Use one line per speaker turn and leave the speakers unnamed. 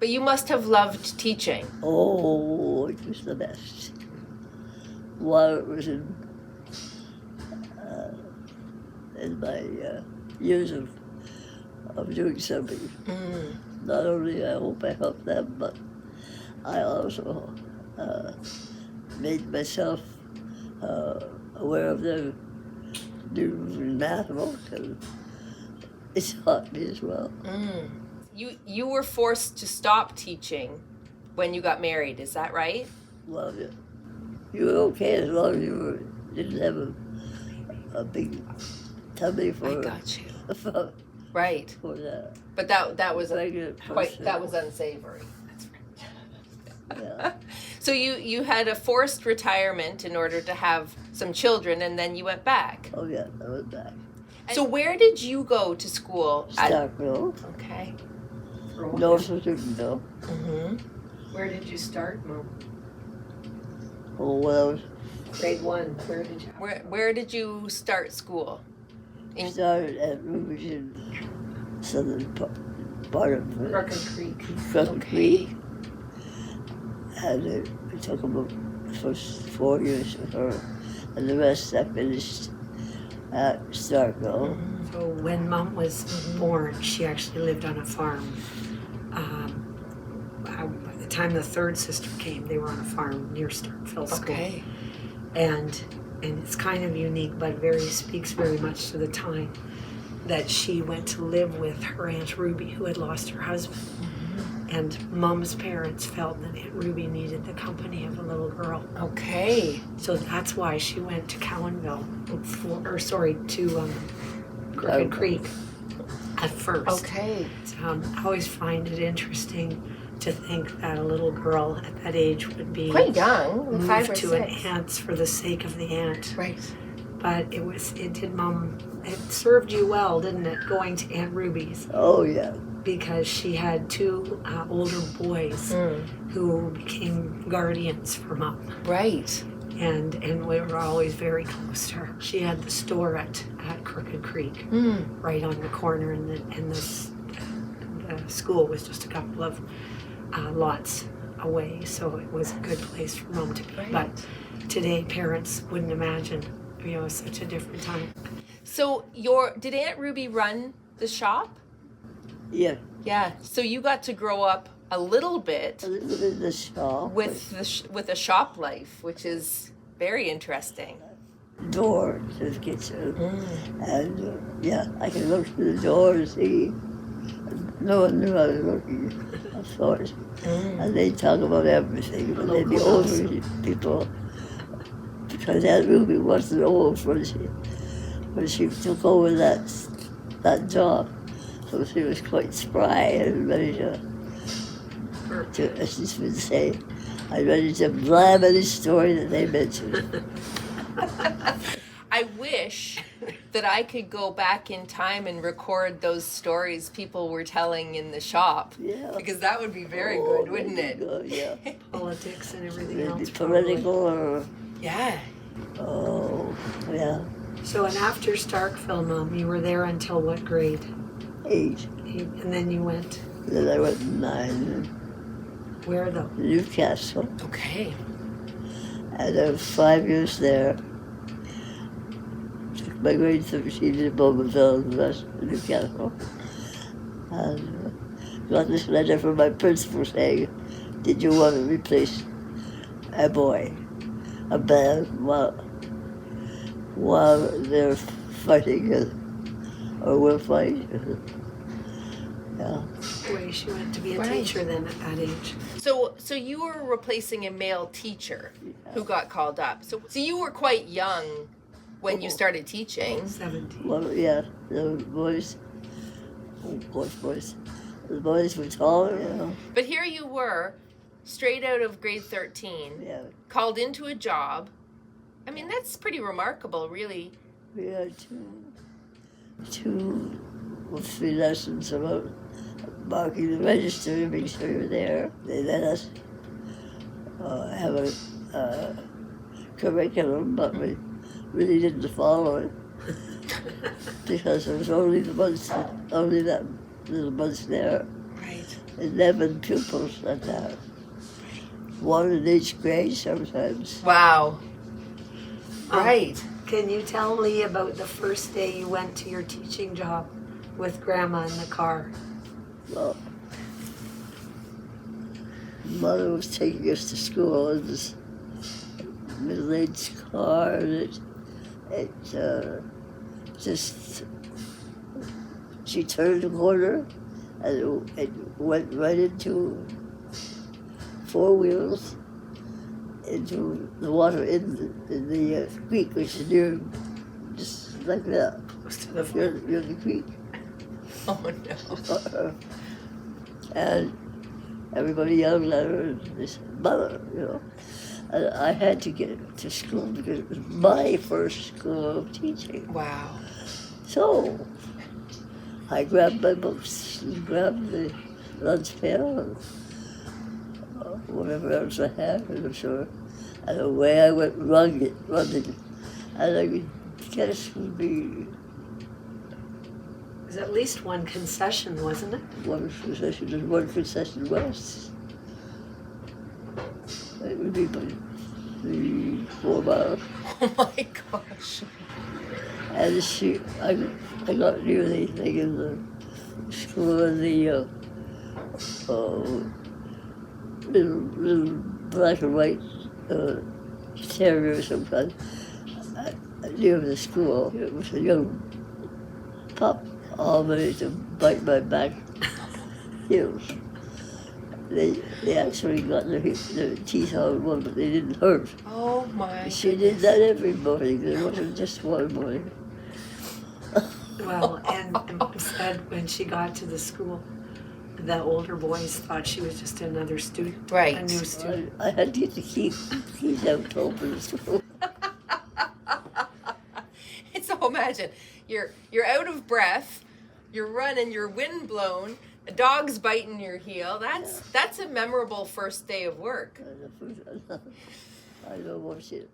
But you must have loved teaching.
Oh, it was the best. While it was in my years of doing something. Not only I hope I helped them, but I also made myself aware of their new math work, and it taught me as well.
You were forced to stop teaching when you got married, is that right?
Well, yeah. You were okay as long as you didn't have a big tummy for.
I got you.
For,
right.
For that.
But that was
quite.
That was unsavory. That's right.
Yeah.
So you had a forced retirement in order to have some children, and then you went back.
Oh yeah, I went back.
So where did you go to school?
Starkville.
Okay.
North of Newcastle.
Where did you start, Mom?
Oh well.
Grade 1. Where did you start school?
I started at Ruby's in southern part of
Crooked Creek.
Crooked Creek. And it took about the first 4 years with her, and the rest I finished at Starkville.
So when Mom was born, she actually lived on a farm. By the time the third sister came, they were on a farm near Starkville School.
Okay.
And it's kind of unique, but speaks very much to the time that she went to live with her Aunt Ruby, who had lost her husband. And Mom's parents felt that Aunt Ruby needed the company of a little girl.
Okay.
So that's why she went to Cowanville, to Crooked Creek at first.
Okay.
I always find it interesting to think that a little girl at that age would be
quite young,
moved
5 or
to
6.
an aunt's for the sake of the aunt.
Right.
But it served you well, didn't it, going to Aunt Ruby's?
Oh yeah.
Because she had 2 older boys who became guardians for Mom.
Right.
And we were always very close to her. She had the store at Crooked Creek, right on the corner, and the school was just a couple of lots away, so it was a good place for Mom to be.
Right.
But today, parents wouldn't imagine, such a different time.
So did Aunt Ruby run the shop?
Yeah.
Yeah. So you got to grow up a little bit
in the shop
with a shop life, which is very interesting.
Door to the kitchen, and I could look through the door and see. No one knew I was looking, of course. And they'd talk about everything, but they'd be older people. Because Aunt Ruby wasn't old when she took over that job. So she was quite spry and ready to as she would say, I'm ready to blab any story that they mentioned.
I wish that I could go back in time and record those stories people were telling in the shop.
Yeah.
Because that would be very good, wouldn't it?
Good, yeah.
Politics and everything else.
Maybe political or...
Yeah.
Oh, yeah.
So, and after Starkville, Mom, you were there until what grade?
8.
And then you went?
Then I went 9.
Where though?
Newcastle.
Okay.
And I was 5 years there. Took my grade 13 in Bowmanville and the rest in Newcastle. And got this letter from my principal saying, did you want to replace a man, while they're fighting, or we're fighting? Yeah.
Where she went to be a teacher then at that age.
So you were replacing a male teacher who got called up. So you were quite young when you started teaching.
17.
Well, yeah, the boys, of course, the boys were taller, you know.
But here you were, straight out of grade 13, called into a job. I mean, that's pretty remarkable, really.
We had two or 3 lessons about marking the register to make sure you're there. They let us have a curriculum, but we really didn't follow it because there was only that little months there.
Right.
11 pupils at that. One in each grade sometimes.
Wow. Right.
Can you tell me about the first day you went to your teaching job with Grandma in the car?
Well, Mother was taking us to school in this middle-aged car, and just, she turned the corner, and it went right into 4 wheels, into the water in the creek, which is near, just like that,
Close to the
near the creek.
Oh no.
And everybody yelled at her, and they said, Mother, you know. And I had to get to school because it was my first school of teaching.
Wow.
So I grabbed my books and grabbed the lunch pail and whatever else I had, I'm sure. And away I went running. And I guess would be
It was at least one concession, wasn't it?
one concession and one concession west. It would be about 3-4 miles.
Oh my gosh.
And I got near the thing in the school, and the little black and white terrier sometimes near the school. It was a young pup, all ready to bite my back heels. They actually got their teeth on one, but they didn't hurt.
Oh my.
She did that every morning. There wasn't just one morning.
Well, and Mom said when she got to the school, the older boys thought she was just another student,
Right.
a new student.
I had to get the keys out to open the school.
So imagine you're out of breath, you're running, you're wind blown, a dog's biting your heel. That's a memorable first day of work.
I know what she